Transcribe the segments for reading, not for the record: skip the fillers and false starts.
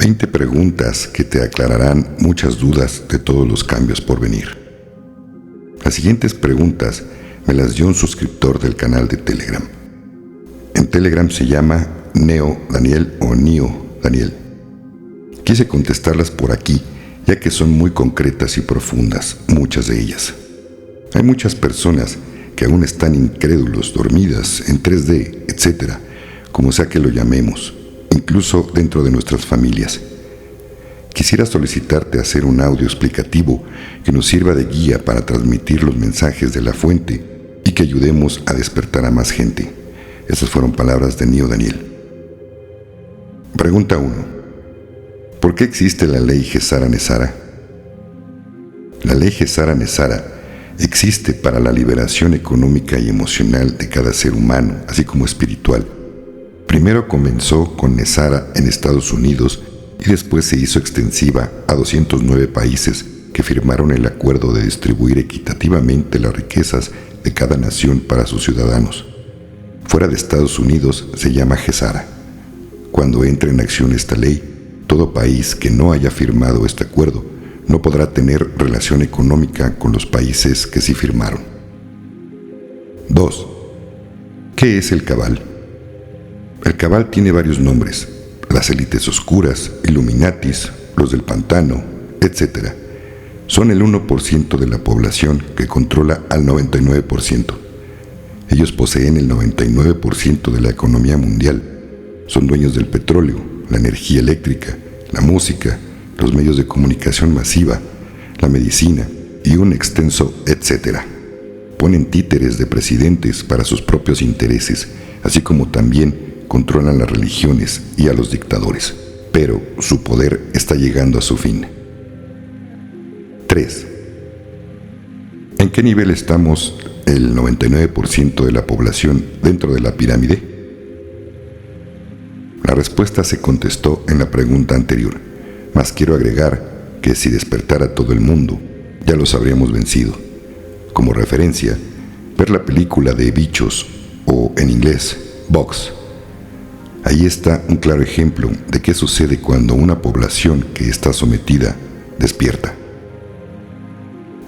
20 preguntas que te aclararán muchas dudas de todos los cambios por venir. Las siguientes preguntas me las dio un suscriptor del canal de Telegram. En Telegram se llama Neo Daniel o Nio Daniel. Quise contestarlas por aquí, ya que son muy concretas y profundas, muchas de ellas. Hay muchas personas que aún están incrédulos, dormidas, en 3D, etc., como sea que lo llamemos, incluso dentro de nuestras familias. Quisiera solicitarte hacer un audio explicativo que nos sirva de guía para transmitir los mensajes de la fuente y que ayudemos a despertar a más gente. Esas fueron palabras de Nio Daniel. Pregunta 1. ¿Por qué existe la ley Gesara Nesara? La ley Gesara Nesara existe para la liberación económica y emocional de cada ser humano, así como espiritual. Primero comenzó con Nesara en Estados Unidos y después se hizo extensiva a 209 países que firmaron el acuerdo de distribuir equitativamente las riquezas de cada nación para sus ciudadanos. Fuera de Estados Unidos se llama Gesara. Cuando entre en acción esta ley, todo país que no haya firmado este acuerdo no podrá tener relación económica con los países que sí firmaron. 2. ¿Qué es el Cabal? El Cabal tiene varios nombres: las élites oscuras, Illuminatis, los del pantano, etc. Son el 1% de la población que controla al 99%. Ellos poseen el 99% de la economía mundial. Son dueños del petróleo, la energía eléctrica, la música, los medios de comunicación masiva, la medicina y un extenso etcétera. Ponen títeres de presidentes para sus propios intereses, así como también controlan las religiones y a los dictadores, pero su poder está llegando a su fin. 3. ¿En qué nivel estamos el 99% de la población dentro de la pirámide? La respuesta se contestó en la pregunta anterior, mas quiero agregar que si despertara todo el mundo, ya los habríamos vencido. Como referencia, ver la película de Bichos, o en inglés, Box. Ahí está un claro ejemplo de qué sucede cuando una población que está sometida despierta.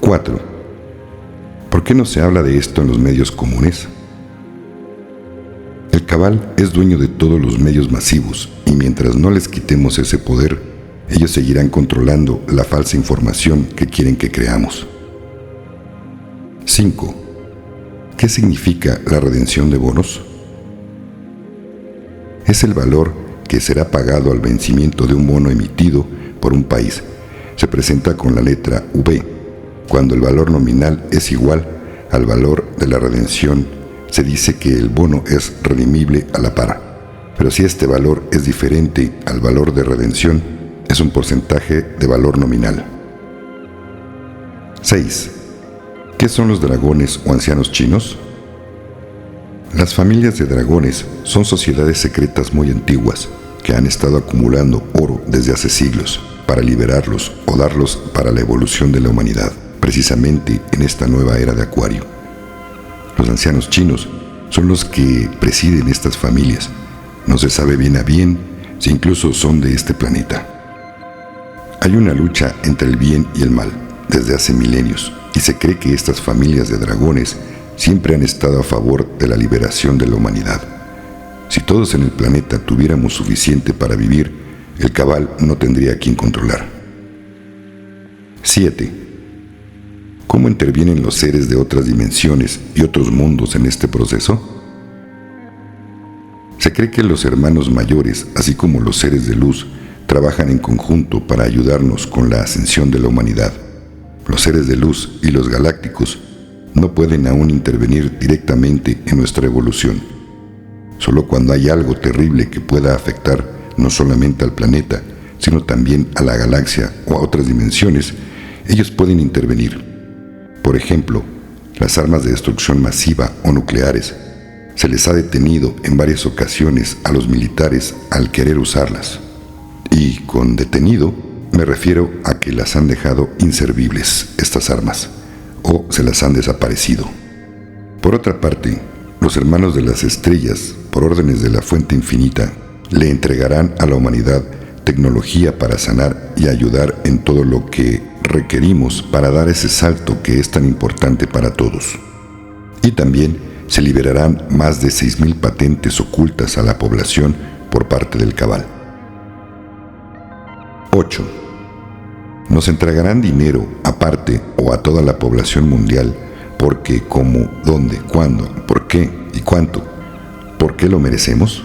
4. ¿Por qué no se habla de esto en los medios comunes? El Cabal es dueño de todos los medios masivos y mientras no les quitemos ese poder, ellos seguirán controlando la falsa información que quieren que creamos. 5. ¿Qué significa la redención de bonos? Es el valor que será pagado al vencimiento de un bono emitido por un país. Se presenta con la letra V. Cuando el valor nominal es igual al valor de la redención, se dice que el bono es redimible a la par. Pero si este valor es diferente al valor de redención, es un porcentaje de valor nominal. 6. ¿Qué son los dragones o ancianos chinos? Las familias de dragones son sociedades secretas muy antiguas que han estado acumulando oro desde hace siglos para liberarlos o darlos para la evolución de la humanidad, precisamente en esta nueva era de Acuario. Los ancianos chinos son los que presiden estas familias. No se sabe bien a bien si incluso son de este planeta. Hay una lucha entre el bien y el mal desde hace milenios y se cree que estas familias de dragones siempre han estado a favor de la liberación de la humanidad. Si todos en el planeta tuviéramos suficiente para vivir, el Cabal no tendría a quien controlar. 7. ¿Cómo intervienen los seres de otras dimensiones y otros mundos en este proceso? Se cree que los hermanos mayores, así como los seres de luz, trabajan en conjunto para ayudarnos con la ascensión de la humanidad. Los seres de luz y los galácticos no pueden aún intervenir directamente en nuestra evolución. Solo cuando hay algo terrible que pueda afectar no solamente al planeta, sino también a la galaxia o a otras dimensiones, ellos pueden intervenir. Por ejemplo, las armas de destrucción masiva o nucleares. Se les ha detenido en varias ocasiones a los militares al querer usarlas. Y con detenido me refiero a que las han dejado inservibles estas armas, o se las han desaparecido. Por otra parte, los hermanos de las estrellas, por órdenes de la fuente infinita, le entregarán a la humanidad tecnología para sanar y ayudar en todo lo que requerimos para dar ese salto que es tan importante para todos. Y también se liberarán más de 6,000 patentes ocultas a la población por parte del Cabal. 8. Nos entregarán dinero aparte o a toda la población mundial porque, cómo, dónde, cuándo, por qué y cuánto. ¿Por qué lo merecemos?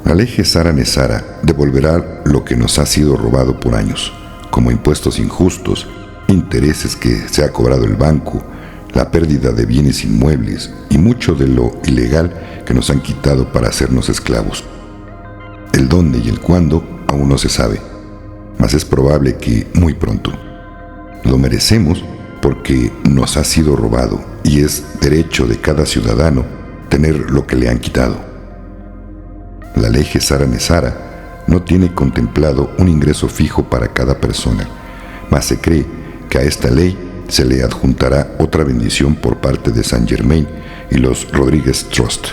La ley Gesara Nesara devolverá lo que nos ha sido robado por años, como impuestos injustos, intereses que se ha cobrado el banco, la pérdida de bienes inmuebles y mucho de lo ilegal que nos han quitado para hacernos esclavos. El dónde y el cuándo aún no se sabe, mas es probable que muy pronto. Lo merecemos porque nos ha sido robado y es derecho de cada ciudadano tener lo que le han quitado. La ley Gesara Nesara no tiene contemplado un ingreso fijo para cada persona, mas se cree que a esta ley se le adjuntará otra bendición por parte de Saint Germain y los Rodríguez Trust.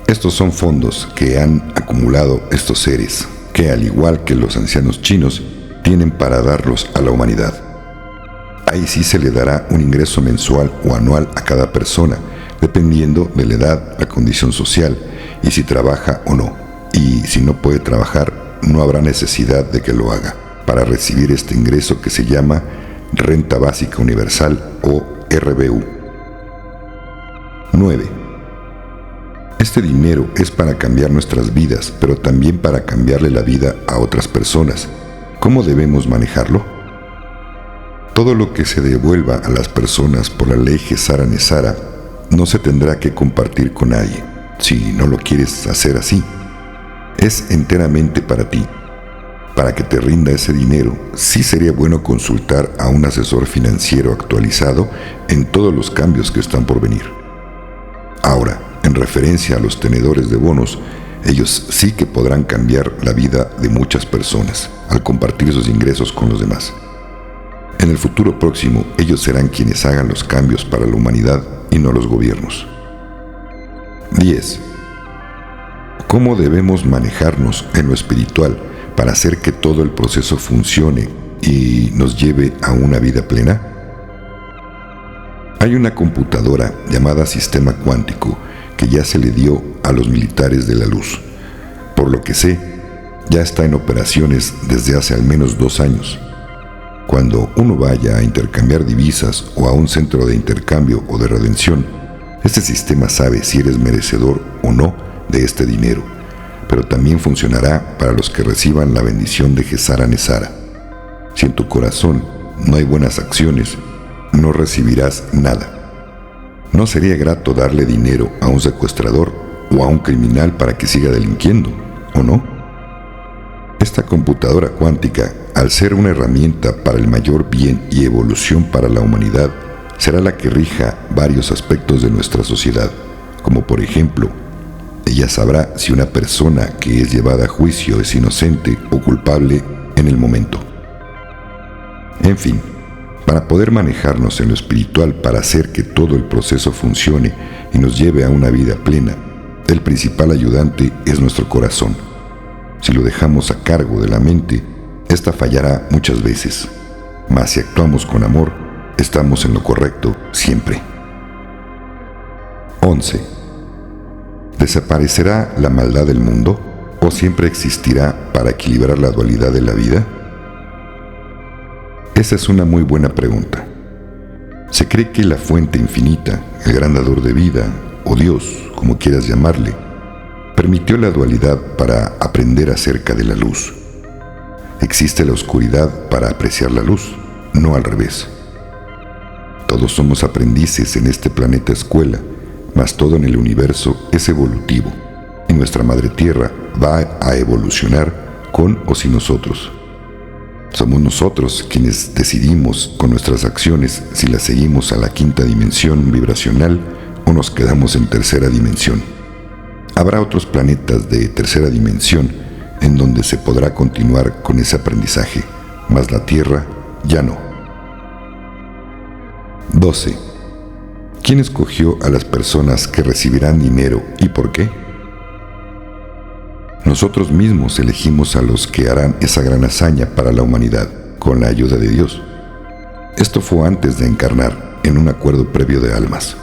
Estos son fondos que han acumulado estos seres, que al igual que los ancianos chinos, tienen para darlos a la humanidad. Ahí sí se le dará un ingreso mensual o anual a cada persona, dependiendo de la edad, la condición social y si trabaja o no. Y si no puede trabajar, no habrá necesidad de que lo haga para recibir este ingreso que se llama Renta Básica Universal o RBU. 9. Este dinero es para cambiar nuestras vidas, pero también para cambiarle la vida a otras personas. ¿Cómo debemos manejarlo? Todo lo que se devuelva a las personas por la ley Gesara Nesara no se tendrá que compartir con nadie, si no lo quieres hacer así. Es enteramente para ti. Para que te rinda ese dinero, sí sería bueno consultar a un asesor financiero actualizado en todos los cambios que están por venir. Ahora, en referencia a los tenedores de bonos, ellos sí que podrán cambiar la vida de muchas personas al compartir sus ingresos con los demás. En el futuro próximo, ellos serán quienes hagan los cambios para la humanidad y no los gobiernos. 10. ¿Cómo debemos manejarnos en lo espiritual para hacer que todo el proceso funcione y nos lleve a una vida plena? Hay una computadora llamada sistema cuántico que ya se le dio a los militares de la luz. Por lo que sé, ya está en operaciones desde hace al menos 2 años. Cuando uno vaya a intercambiar divisas o a un centro de intercambio o de redención, este sistema sabe si eres merecedor o no de este dinero, pero también funcionará para los que reciban la bendición de Gesara Nesara. Si en tu corazón no hay buenas acciones, no recibirás nada. ¿No sería grato darle dinero a un secuestrador o a un criminal para que siga delinquiendo, o no? Esta computadora cuántica, al ser una herramienta para el mayor bien y evolución para la humanidad, será la que rija varios aspectos de nuestra sociedad, como por ejemplo, ella sabrá si una persona que es llevada a juicio es inocente o culpable en el momento. En fin, para poder manejarnos en lo espiritual para hacer que todo el proceso funcione y nos lleve a una vida plena, el principal ayudante es nuestro corazón. Si lo dejamos a cargo de la mente, esta fallará muchas veces, mas si actuamos con amor, estamos en lo correcto siempre. 11. ¿Desaparecerá la maldad del mundo o siempre existirá para equilibrar la dualidad de la vida? Esa es una muy buena pregunta. Se cree que la fuente infinita, el gran dador de vida, o Dios, como quieras llamarle, permitió la dualidad para aprender acerca de la luz. Existe la oscuridad para apreciar la luz, no al revés. Todos somos aprendices en este planeta escuela, mas todo en el universo es evolutivo, y nuestra Madre Tierra va a evolucionar con o sin nosotros. Somos nosotros quienes decidimos con nuestras acciones si las seguimos a la 5ª dimensión vibracional o nos quedamos en 3ª dimensión. Habrá otros planetas de 3ª dimensión en donde se podrá continuar con ese aprendizaje, mas la Tierra ya no. 12. ¿Quién escogió a las personas que recibirán dinero y por qué? Nosotros mismos elegimos a los que harán esa gran hazaña para la humanidad, con la ayuda de Dios. Esto fue antes de encarnar, en un acuerdo previo de almas.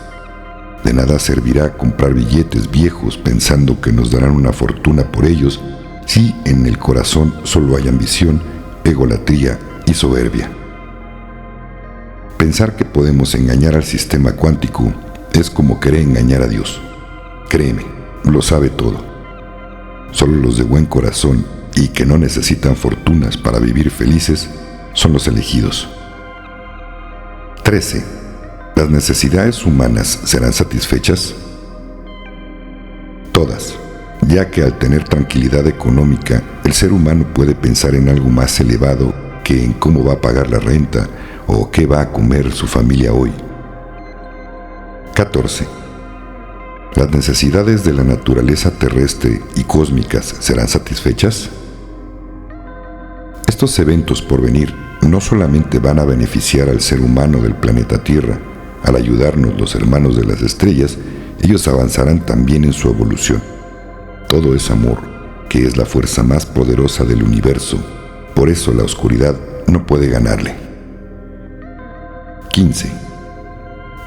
De nada servirá comprar billetes viejos pensando que nos darán una fortuna por ellos si en el corazón solo hay ambición, egolatría y soberbia. Pensar que podemos engañar al sistema cuántico es como querer engañar a Dios. Créeme, lo sabe todo. Solo los de buen corazón y que no necesitan fortunas para vivir felices son los elegidos. 13. ¿Las necesidades humanas serán satisfechas? Todas, ya que al tener tranquilidad económica, el ser humano puede pensar en algo más elevado que en cómo va a pagar la renta o qué va a comer su familia hoy. 14. ¿Las necesidades de la naturaleza terrestre y cósmicas serán satisfechas? Estos eventos por venir no solamente van a beneficiar al ser humano del planeta Tierra. Al ayudarnos los hermanos de las estrellas, ellos avanzarán también en su evolución. Todo es amor, que es la fuerza más poderosa del universo. Por eso la oscuridad no puede ganarle. 15.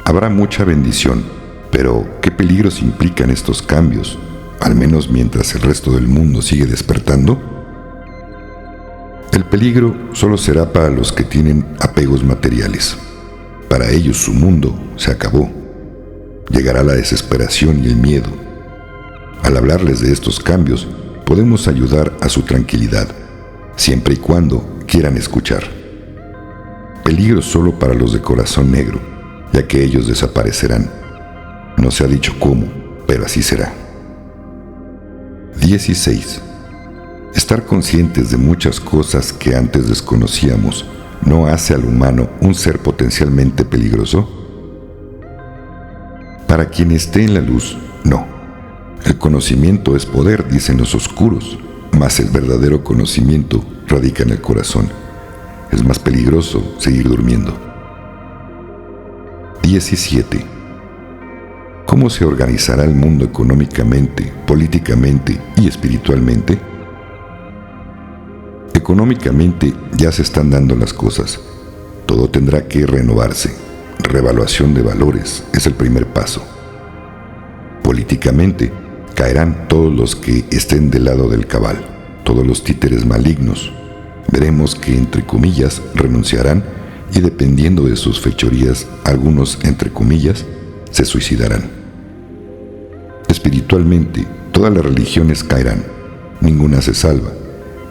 Habrá mucha bendición, pero ¿qué peligros implican estos cambios, al menos mientras el resto del mundo sigue despertando? El peligro solo será para los que tienen apegos materiales. Para ellos su mundo se acabó. Llegará la desesperación y el miedo. Al hablarles de estos cambios, podemos ayudar a su tranquilidad, siempre y cuando quieran escuchar. Peligro solo para los de corazón negro, ya que ellos desaparecerán. No se ha dicho cómo, pero así será. 16. Estar conscientes de muchas cosas que antes desconocíamos no hace al humano un ser potencialmente peligroso. Para quien esté en la luz, no. El conocimiento es poder, dicen los oscuros, mas el verdadero conocimiento radica en el corazón. Es más peligroso seguir durmiendo. 17. ¿Cómo se organizará el mundo económicamente, políticamente y espiritualmente? Económicamente ya se están dando las cosas. Todo tendrá que renovarse. Revaluación de valores es el primer paso. Políticamente, caerán todos los que estén del lado del cabal, todos los títeres malignos. Veremos que, entre comillas, renunciarán y, dependiendo de sus fechorías, algunos, entre comillas, se suicidarán. Espiritualmente, todas las religiones caerán, ninguna se salva.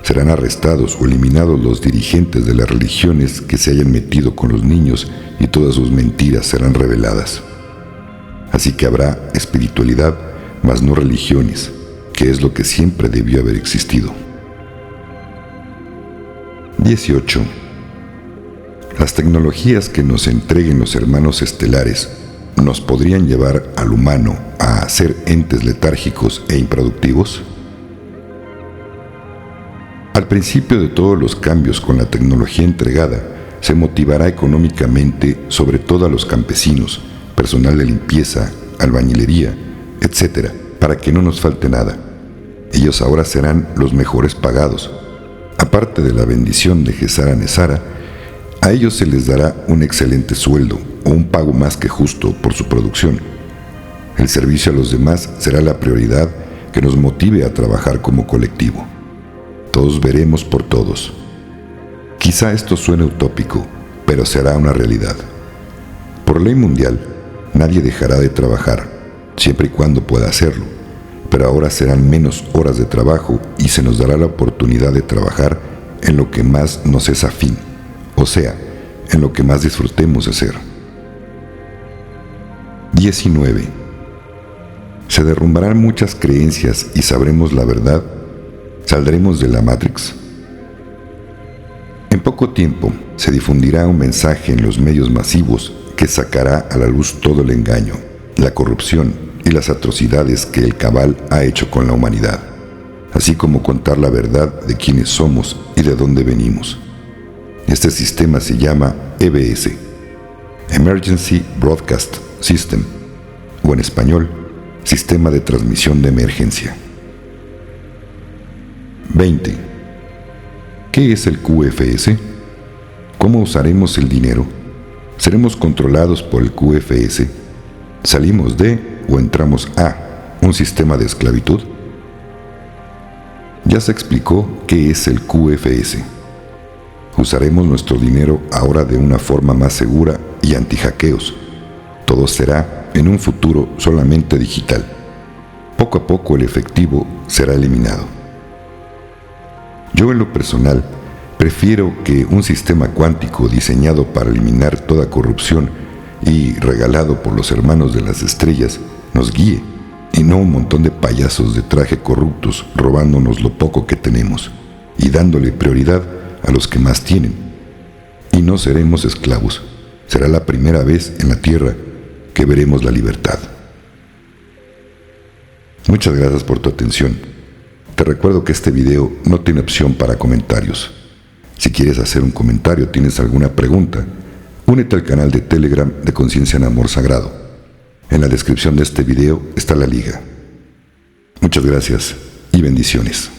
Serán arrestados o eliminados los dirigentes de las religiones que se hayan metido con los niños y todas sus mentiras serán reveladas. Así que habrá espiritualidad, mas no religiones, que es lo que siempre debió haber existido. 18. Las tecnologías que nos entreguen los hermanos estelares nos podrían llevar al humano a ser entes letárgicos e improductivos. Al principio de todos los cambios con la tecnología entregada, se motivará económicamente sobre todo a los campesinos, personal de limpieza, albañilería, etc., para que no nos falte nada. Ellos ahora serán los mejores pagados. Aparte de la bendición de Gesara Nesara, a ellos se les dará un excelente sueldo o un pago más que justo por su producción. El servicio a los demás será la prioridad que nos motive a trabajar como colectivo. Todos veremos por todos. Quizá esto suene utópico, pero será una realidad. Por ley mundial, nadie dejará de trabajar, siempre y cuando pueda hacerlo, pero ahora serán menos horas de trabajo y se nos dará la oportunidad de trabajar en lo que más nos es afín, o sea, en lo que más disfrutemos hacer. 19. Se derrumbarán muchas creencias y sabremos la verdad. ¿Saldremos de la Matrix? En poco tiempo se difundirá un mensaje en los medios masivos que sacará a la luz todo el engaño, la corrupción y las atrocidades que el cabal ha hecho con la humanidad, así como contar la verdad de quiénes somos y de dónde venimos. Este sistema se llama EBS, Emergency Broadcast System, o en español, Sistema de Transmisión de Emergencia. 20. ¿Qué es el QFS? ¿Cómo usaremos el dinero? ¿Seremos controlados por el QFS? ¿Salimos de o entramos a un sistema de esclavitud? Ya se explicó qué es el QFS. Usaremos nuestro dinero ahora de una forma más segura y anti-hackeos. Todo será en un futuro solamente digital. Poco a poco el efectivo será eliminado. Yo en lo personal prefiero que un sistema cuántico diseñado para eliminar toda corrupción y regalado por los hermanos de las estrellas nos guíe, y no un montón de payasos de traje corruptos robándonos lo poco que tenemos y dándole prioridad a los que más tienen. Y no seremos esclavos. Será la primera vez en la Tierra que veremos la libertad. Muchas gracias por tu atención. Te recuerdo que este video no tiene opción para comentarios. Si quieres hacer un comentario o tienes alguna pregunta, únete al canal de Telegram de Conciencia en Amor Sagrado. En la descripción de este video está la liga. Muchas gracias y bendiciones.